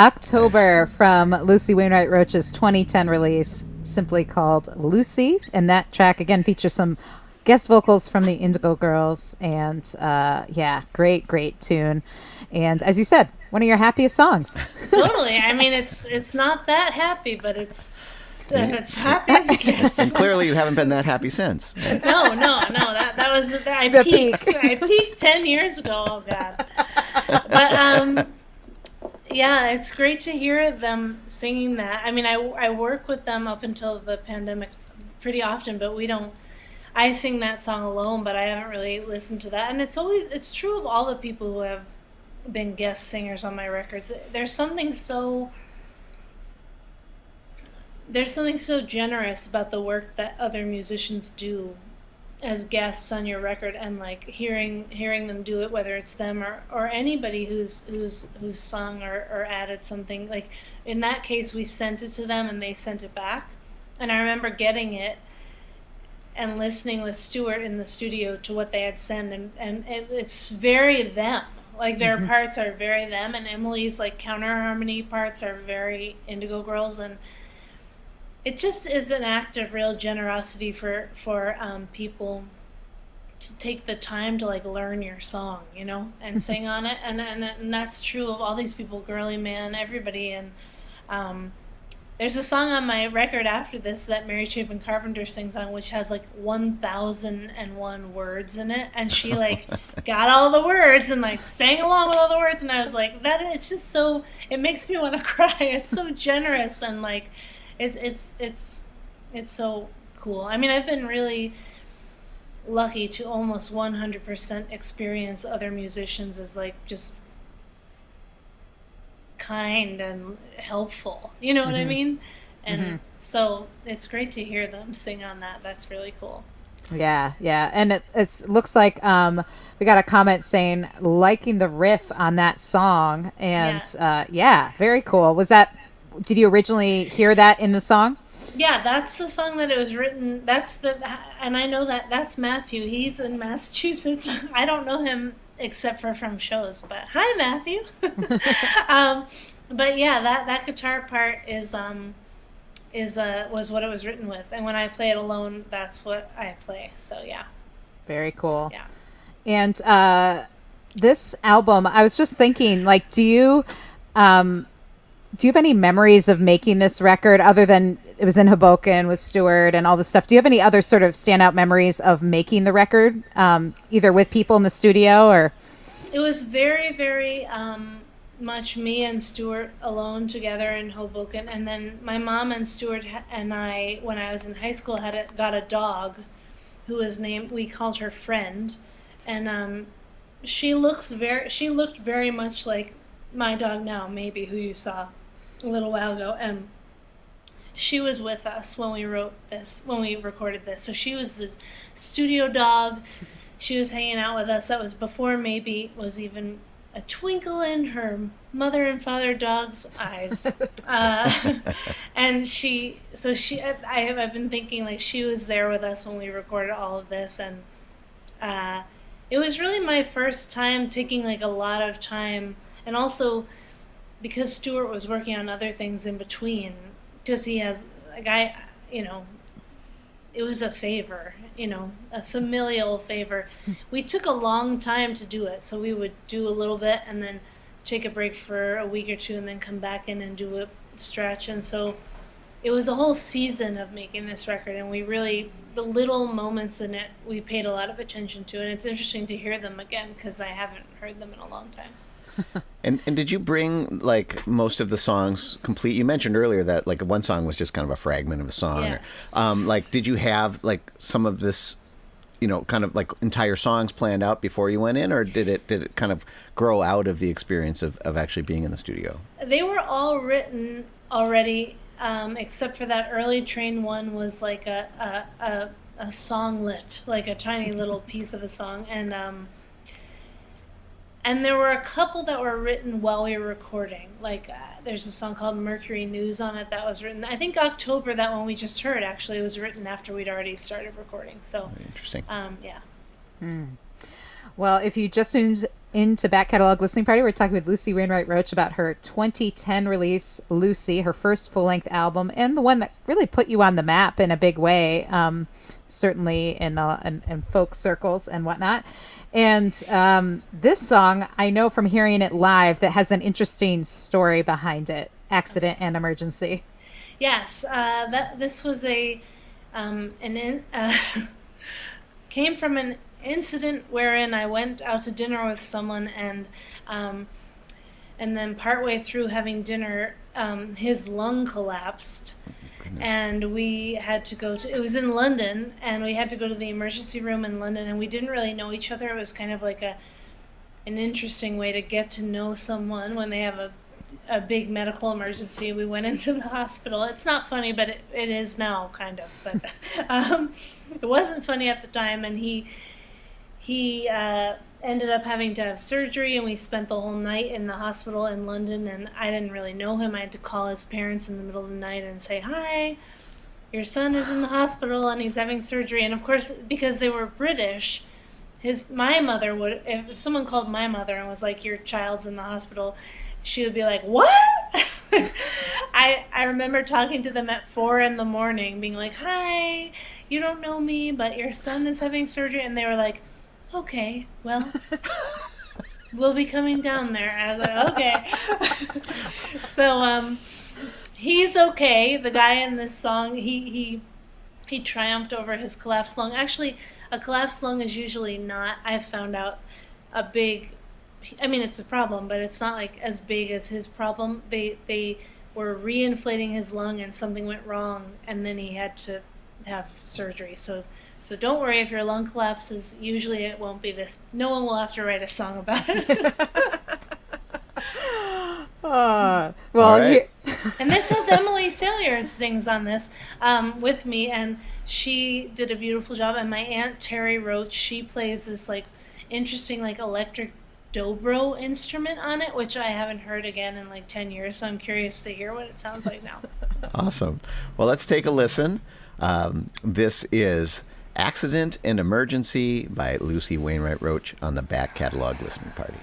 October from Lucy Wainwright Roche's 2010 release, simply called Lucy. And that track, again, features some guest vocals from the Indigo Girls. And yeah, great tune. And as you said, one of your happiest songs. Totally. I mean, it's not that happy, but it's happy as it gets. And clearly you haven't been that happy since. Right? No. That was I The peaked. peak. I peaked 10 years ago. Oh God. But yeah, it's great to hear them singing that. I mean, I work with them up until the pandemic pretty often, but we don't. I sing that song alone, but I haven't really listened to that. And it's true of all the people who have been guest singers on my records. There's something so generous about the work that other musicians do as guests on your record, and like hearing them do it, whether it's them or anybody who's sung or added something. Like in that case, we sent it to them and they sent it back, and I remember getting it and listening with Stuart in the studio to what they had sent, and it's very them. Like their parts are very them, and Emily's like counter harmony parts are very Indigo Girls, and it just is an act of real generosity for people to take the time to like learn your song, you know, and sing on it, and that's true of all these people, Girly Man, everybody, and there's a song on my record after this that Mary Chapin Carpenter sings on, which has like 1,001 words in it, and she like got all the words and like sang along with all the words, and I was like, it's just so, it makes me want to cry. It's so generous, and like it's so cool. I mean, I've been really lucky to almost 100% experience other musicians as like just kind and helpful, you know what I mean? And so it's great to hear them sing on that. That's really cool. Yeah, and it looks like we got a comment saying liking the riff on that song, and yeah, very cool. Did you originally hear that in the song? Yeah, that's the song that it was written. And I know that's Matthew. He's in Massachusetts. I don't know him except for from shows, but hi, Matthew. But yeah, that guitar part was what it was written with, and when I play it alone, that's what I play. So yeah, very cool. Yeah. And this album, I was just thinking, like, do you have any memories of making this record other than it was in Hoboken with Stuart and all this stuff? Do you have any other sort of standout memories of making the record, either with people in the studio or? It was very, very much me and Stuart alone together in Hoboken, and then my mom and Stuart and I, when I was in high school, got a dog who was named, we called her Friend, and she looked very much like my dog now, maybe, who you saw a little while ago, and she was with us when we recorded this. So she was the studio dog. She was hanging out with us. That was before maybe was even a twinkle in her mother and father dog's eyes. And I've been thinking like she was there with us when we recorded all of this, and it was really my first time taking like a lot of time, and also because Stuart was working on other things in between, because he has a guy, you know, it was a favor, you know, a familial favor. We took a long time to do it, so we would do a little bit and then take a break for a week or two and then come back in and do a stretch. And so it was a whole season of making this record, and the little moments in it, we paid a lot of attention to, and it's interesting to hear them again because I haven't heard them in a long time. And did you bring like most of the songs complete? You mentioned earlier that like one song was just kind of a fragment of a song. Yeah. Like, did you have like some of this, you know, kind of like entire songs planned out before you went in, or did it kind of grow out of the experience of actually being in the studio? They were all written already, except for that early train one was like a songlet, like a tiny little piece of a song, and there were a couple that were written while we were recording. Like there's a song called Mercury News on it that was written, I think October, that one we just heard actually was written after we'd already started recording. So Very interesting. yeah. Well, if you just into Back Catalog Listening Party. We're talking with Lucy Wainwright Roche about her 2010 release, Lucy, her first full-length album, and the one that really put you on the map in a big way, certainly in folk circles and whatnot. And this song, I know from hearing it live, that has an interesting story behind it, Accident and Emergency. Yes, this was came from an incident wherein I went out to dinner with someone, and then partway through having dinner, his lung collapsed, and we had to go to. It was in London, and we had to go to the emergency room in London, and we didn't really know each other. It was kind of like an interesting way to get to know someone when they have a big medical emergency. We went into the hospital. It's not funny, but it is now, kind of. But it wasn't funny at the time, and he ended up having to have surgery, and we spent the whole night in the hospital in London, and I didn't really know him. I had to call his parents in the middle of the night and say, "Hi, your son is in the hospital and he's having surgery." And of course, because they were British, my mother would, if someone called my mother and was like, "Your child's in the hospital," she would be like, "What?" I remember talking to them at 4 a.m, being like, "Hi, you don't know me, but your son is having surgery," and they were like, "Okay, well, we'll be coming down there." And I was like, "Okay." So he's okay. The guy in this song, he triumphed over his collapsed lung. Actually, a collapsed lung is usually not, I've found out, a big, I mean, it's a problem, but it's not like as big as his problem. They were reinflating his lung and something went wrong, and then he had to have surgery. So don't worry if your lung collapses. Usually it won't be this. No one will have to write a song about it. Well, right. And this has Emily Saliers sings on this with me, and she did a beautiful job. And my aunt Terry Roach, she plays this like interesting like electric dobro instrument on it, which I haven't heard again in like 10 years. So I'm curious to hear what it sounds like now. Awesome. Well, let's take a listen. This is Accident and Emergency by Lucy Wainwright Roche on the Back Catalog Listening Party.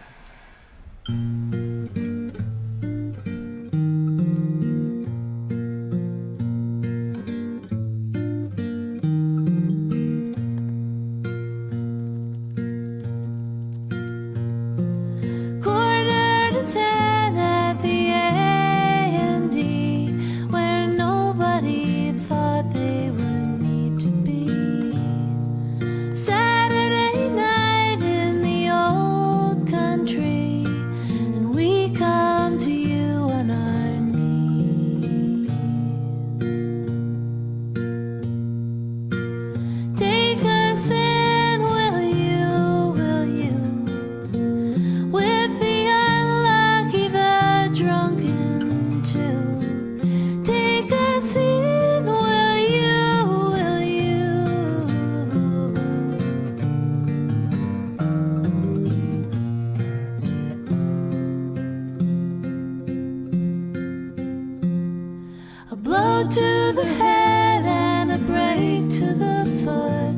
To the head and a break to the foot,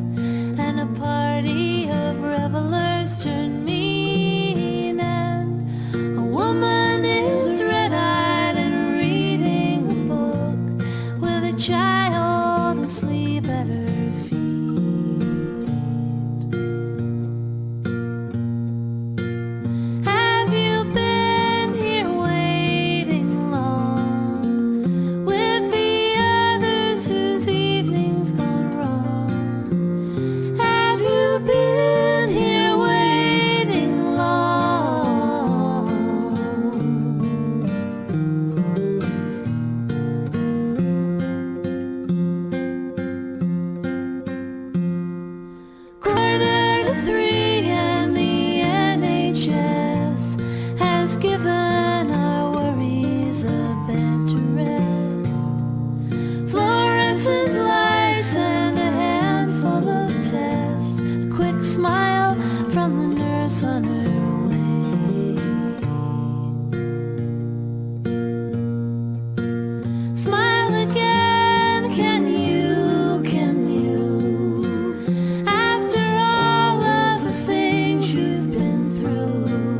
and a party of revelers turned mean, and a woman is red-eyed and reading a book with a child asleep at her feet. Have you been here waiting long with the others whose evening's gone wrong? Have you been here waiting long? Quarter to 3 and the NHS has given our worries a bed to rest. Fluorescent lights and a handful of tests. A quick smile from the nurse on her way. Smile again, can you? After all of the things you've been through,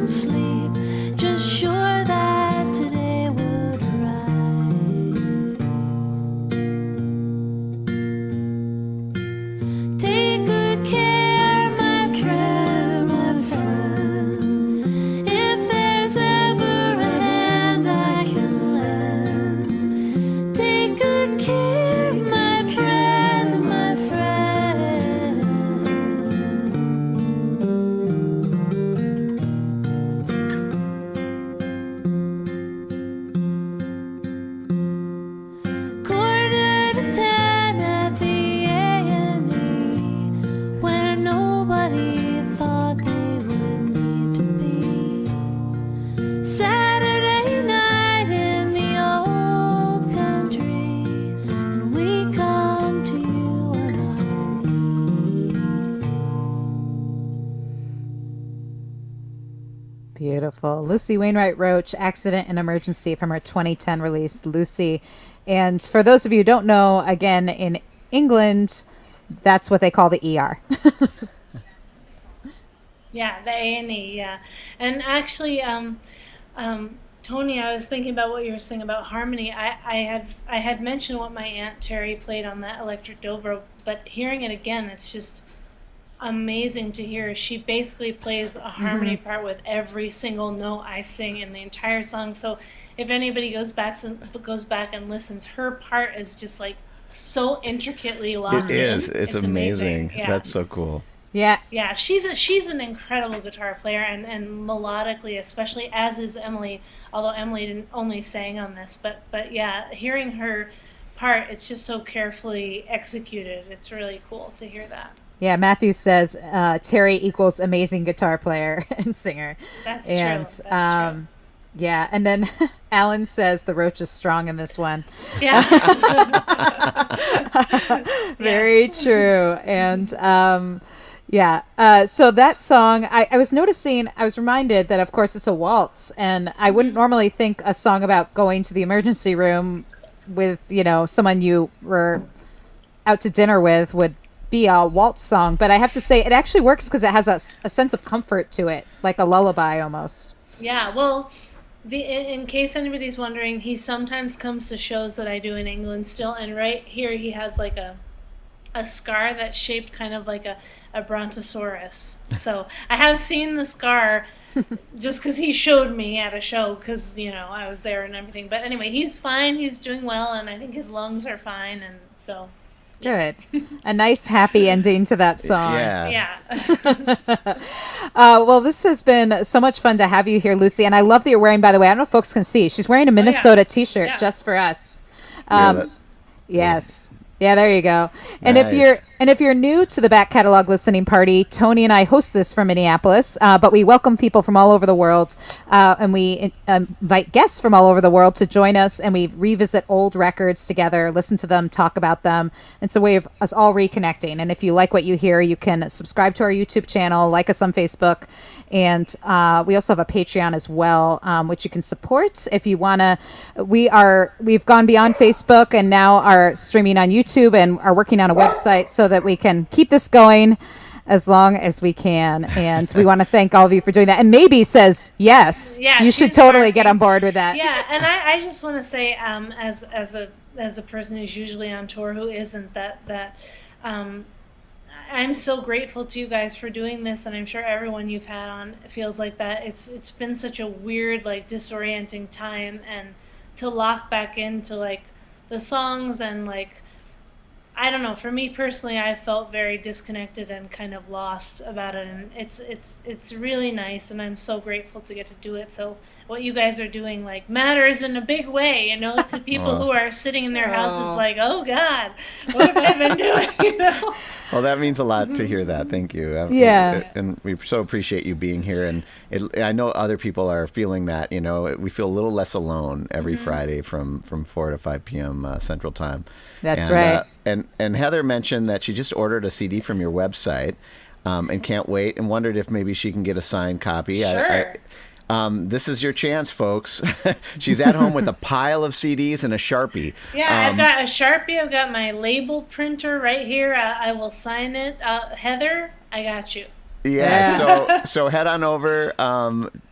from sleep, just sure that today would arrive. Take good care, my friend, if there's ever a hand I can lend. Take good care, my friend, my friend. Quarter to 10 at the A&E, where nobody thought they would need to be. Saturday night in the old country, and we come to you on our knees. Beautiful. Lucy Wainwright Roche, Accident and Emergency, from her 2010 release, Lucy. And for those of you who don't know, again, in England, that's what they call the ER. Yeah, the A&E, yeah. And actually, Tony, I was thinking about what you were saying about harmony. I had mentioned what my Aunt Terry played on that electric dobro, but hearing it again, it's just amazing to hear. She basically plays a harmony part with every single note I sing in the entire song. So if anybody goes back and listens, her part is just like so intricately locked It in. is. It's amazing. Yeah. That's so cool. Yeah. Yeah, she's an incredible guitar player, and melodically, especially, as is Emily. Although Emily didn't only sang on this, but yeah, hearing her part, it's just so carefully executed. It's really cool to hear that. Yeah, Matthew says Terry equals amazing guitar player and singer. That's and, true. That's true. Yeah, and then Alan says the Roach is strong in this one. Yeah. Very true. And so that song, I was noticing, I was reminded that, of course, it's a waltz. And I wouldn't normally think a song about going to the emergency room with, someone you were out to dinner with would be a waltz song. But I have to say, it actually works because it has a sense of comfort to it, like a lullaby almost. Yeah, well, in case anybody's wondering, he sometimes comes to shows that I do in England still, and right here he has like a scar that's shaped kind of like a brontosaurus. So I have seen the scar just because he showed me at a show because, I was there and everything. But anyway, he's fine, he's doing well, and I think his lungs are fine, and so... Good. A nice happy ending to that song. Yeah. Well, this has been so much fun to have you here, Lucy. And I love that you're wearing, by the way, I don't know if folks can see, she's wearing a Minnesota t-shirt just for us. Yes. Yeah, there you go. And Nice. if you're new to the back catalog listening party, Tony and I host this from Minneapolis, but we welcome people from all over the world, and we invite guests from all over the world to join us, and we revisit old records together, listen to them, talk about them. It's a way of us all reconnecting. And if you like what you hear, you can subscribe to our YouTube channel, like us on Facebook, and we also have a Patreon as well, which you can support if you want to. We've gone beyond Facebook and now are streaming on YouTube and are working on a website so that we can keep this going as long as we can. And we want to thank all of you for doing that. And Maybe says yes. Yeah, you should she's totally working. get on board with that. Yeah, and I just want to say, as a person who's usually on tour who isn't, that I'm so grateful to you guys for doing this, and I'm sure everyone you've had on feels like that. It's been such a weird, like, disorienting time, and to lock back into like the songs and like, I don't know, for me personally, I felt very disconnected and kind of lost about it, and it's really nice, and I'm so grateful to get to do it. So what you guys are doing, like, matters in a big way, to people who are sitting in their houses like, oh God, what have I been doing? Well, that means a lot to hear that. Thank you. Yeah. And we so appreciate you being here. And I know other people are feeling that, we feel a little less alone every Friday from 4 to 5 p.m. Central Time. That's right. And Heather mentioned that she just ordered a CD from your website and can't wait, and wondered if maybe she can get a signed copy. Sure. This is your chance, folks. She's at home with a pile of CDs and a Sharpie. Yeah, I've got a Sharpie. I've got my label printer right here. I will sign it. Heather, I got you. Yeah. So head on over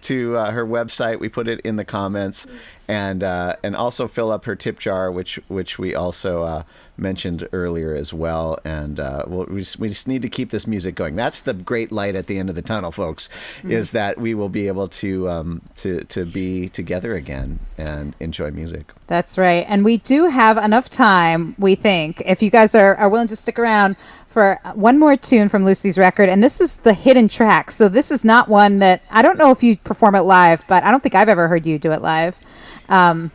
to her website. We put it in the comments, and also fill up her tip jar, which we also mentioned earlier as well. And we just need to keep this music going. That's the great light at the end of the tunnel, folks, is that we will be able to be together again and enjoy music. That's right. And we do have enough time, we think, if you guys are willing to stick around for one more tune from Lucy's record. And this is the hidden track. So this is not one that, I don't know if you perform it live, but I don't think I've ever heard you do it live. I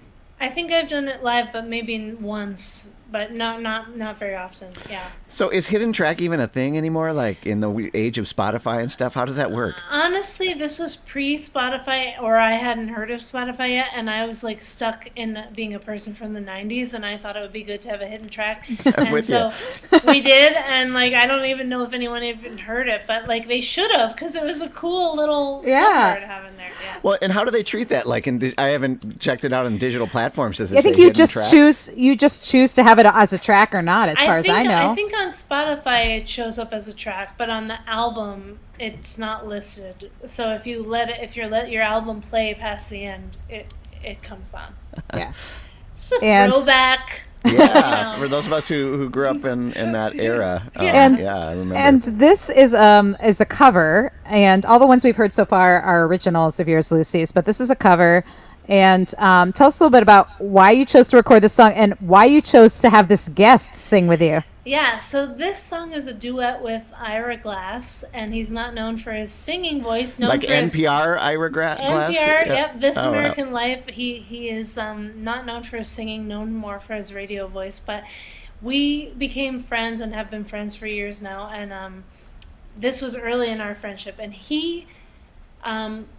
think I've done it live, but maybe once, but not very often. Yeah. So is hidden track even a thing anymore? Like in the age of Spotify and stuff? How does that work? Honestly, this was pre-Spotify, or I hadn't heard of Spotify yet, and I was like stuck in being a person from the 90s, and I thought it would be good to have a hidden track. And so we did, and like I don't even know if anyone even heard it, but like they should have, because it was a cool little number to have in there. Yeah. Well, and how do they treat that? Like, I haven't checked it out on digital platforms. Does it I think say you hidden just track? choose to have it as a track or not, as far as I know. I think on Spotify it shows up as a track, but on the album it's not listed. So if you let your album play past the end, it comes on. Yeah. It's a throwback. Yeah, for those of us who grew up in that era. I remember. And this is a cover, and all the ones we've heard so far are originals of yours, Lucy's, but this is a cover. And tell us a little bit about why you chose to record this song and why you chose to have this guest sing with you. Yeah, so this song is a duet with Ihrig, and he's not known for his singing voice. Like NPR, Ihrig Glass? NPR, yep. This American Life. He is not known for his singing, known more for his radio voice. But we became friends and have been friends for years now. And this was early in our friendship. And he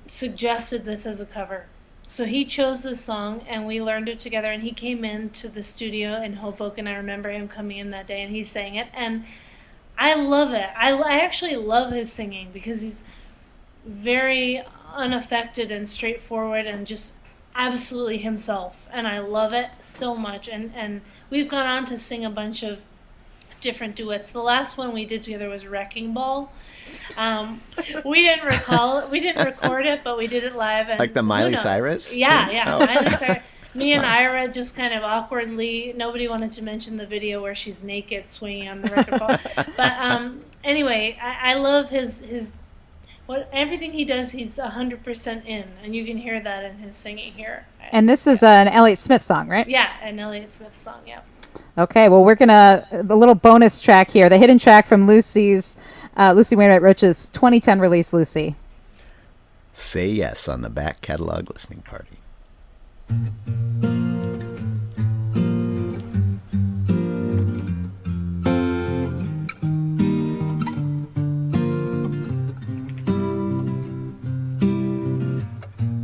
suggested this as a cover. So he chose this song, and we learned it together, and he came into the studio in Hoboken. I remember him coming in that day, and he sang it, and I love it. I actually love his singing because he's very unaffected and straightforward and just absolutely himself, and I love it so much. And we've gone on to sing a bunch of different duets. The last one we did together was Wrecking Ball. We didn't record it, but we did it live. And like the Miley Cyrus? Yeah. Miley Cyrus. Me and Ira just kind of awkwardly, nobody wanted to mention the video where she's naked swinging on the record ball. But anyway, I love his everything he does, he's 100% in, and you can hear that in his singing here. And this is an Elliott Smith song, right? Yeah, an Elliott Smith song, yeah. Okay, well, we're the little bonus track here, the hidden track from Lucy Wainwright Roche's 2010 release, Lucy. Say Yes on the Back Catalog Listening Party.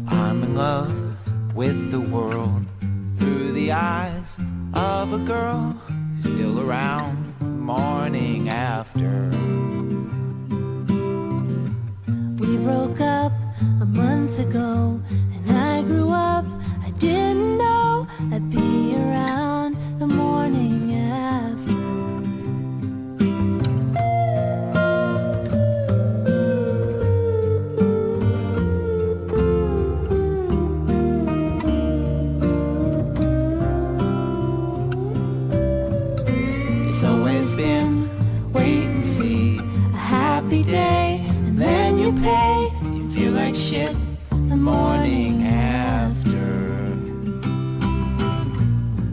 I'm in love with the world through the eyes of a girl who's still around morning after. We broke up a month ago, and I grew up. I didn't know I'd be around the morning after. It's always been wait and see, a happy day, and then you pay. You feel like shit the morning after.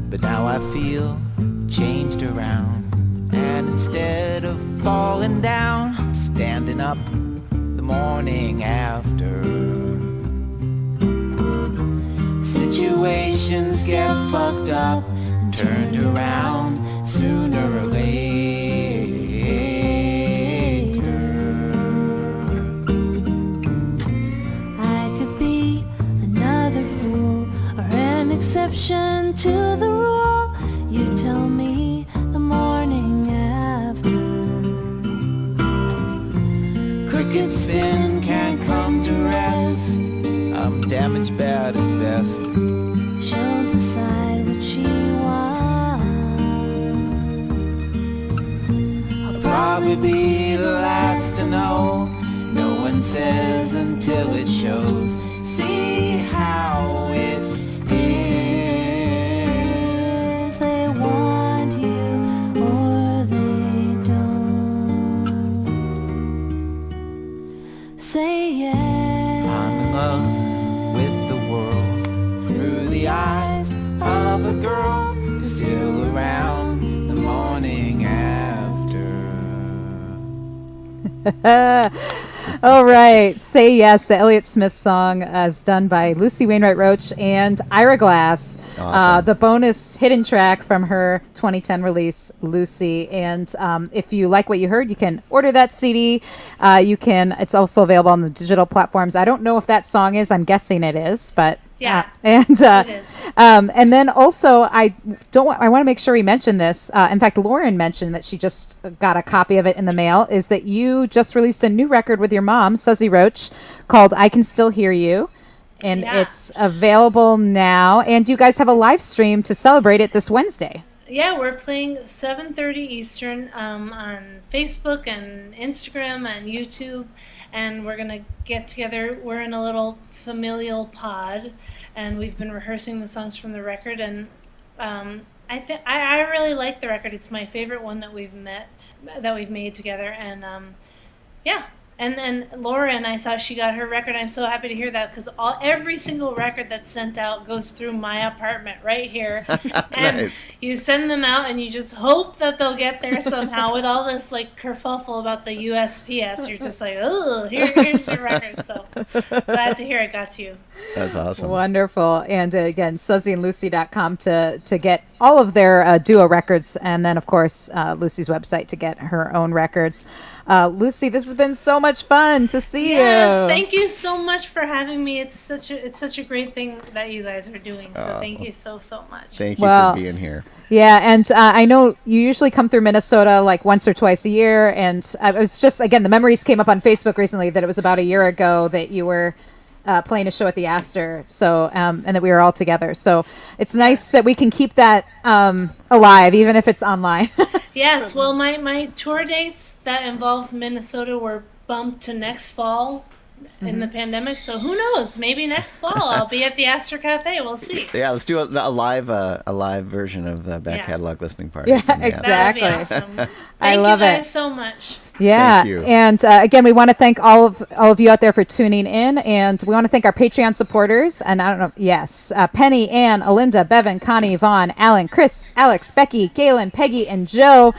But now I feel changed around, and instead of falling down, I'm standing up the morning after. Situations get fucked up and turned around sooner or later. I could be another fool or an exception to the rule. You tell me the morning after. Crooked spin can't come to rest. I'm damaged bad at best. She'll decide what she wants. I'll probably be the last to know. No one says until till it shows. See how it is. They want you or they don't. Say yes. I'm in love with the world through the eyes of a girl who's still around the morning after. All right. Say Yes, the Elliott Smith song, as done by Lucy Wainwright Roche and Ihrig. Awesome. The bonus hidden track from her 2010 release, Lucy. And if you like what you heard, you can order that CD. It's also available on the digital platforms. I don't know if that song is. I'm guessing it is, but Yeah, and it is. and then also I want to make sure we mention this. In fact, Lauren mentioned that she just got a copy of it in the mail. Is that you just released a new record with your mom, Suzy Roche, called "I Can Still Hear You," and Yeah. it's available now. And you guys have a live stream to celebrate it this Wednesday. Yeah, we're playing 7:30 Eastern on Facebook and Instagram and YouTube, and we're gonna get together. We're in a little familial pod, and we've been rehearsing the songs from the record. And I really like the record. It's my favorite one that we've made together. And yeah. And Laura and I saw she got her record. I'm so happy to hear that, because every single record that's sent out goes through my apartment right here. And Nice. you send them out and you just hope that they'll get there somehow. With all this like kerfuffle about the USPS, you're just like, oh, here's your record. So glad to hear it got to you. That's awesome. Wonderful. And again, SuzyandLucy.com to get all of their duo records. And then, of course, Lucy's website to get her own records. Lucy, this has been so much fun to see Yes, you. thank you so much for having me. It's such a great thing that you guys are doing. So thank you so much. Thank you Well, for being here. Yeah, and I know you usually come through Minnesota like once or twice a year. And I was just, again, the memories came up on Facebook recently that it was about a year ago that you were playing a show at the Astor, so and that we were all together. So it's nice that we can keep that alive, even if it's online. Yes, well, my tour dates that involved Minnesota were bumped to next fall in the pandemic. So who knows? Maybe next fall I'll be at the Astor Cafe. We'll see. Yeah, let's do a live version of the back Yeah. catalog listening party. Yeah, from the exactly. That would be awesome. I love Thank you guys it. so much. Yeah, Thank you. and again, we want to thank all of you out there for tuning in, and we want to thank our Patreon supporters. And I don't know, yes, Penny, Ann, Alinda, Bevan, Connie, Vaughn, Alan, Chris, Alex, Becky, Galen, Peggy, and Joe.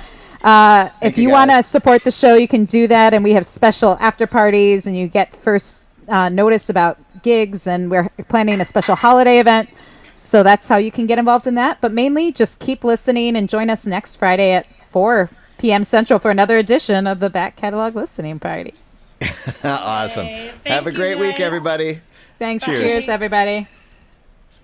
If you, you want to guys. support the show, you can do that, and we have special after parties, and you get first notice about gigs, and we're planning a special holiday event. So that's how you can get involved in that. But mainly, just keep listening and join us next Friday at 4 p.m. Central for another edition of the Back Catalog Listening Party. Awesome. Yay. Have a Thank you, great week, guys. everybody. Thanks. Cheers. Cheers everybody.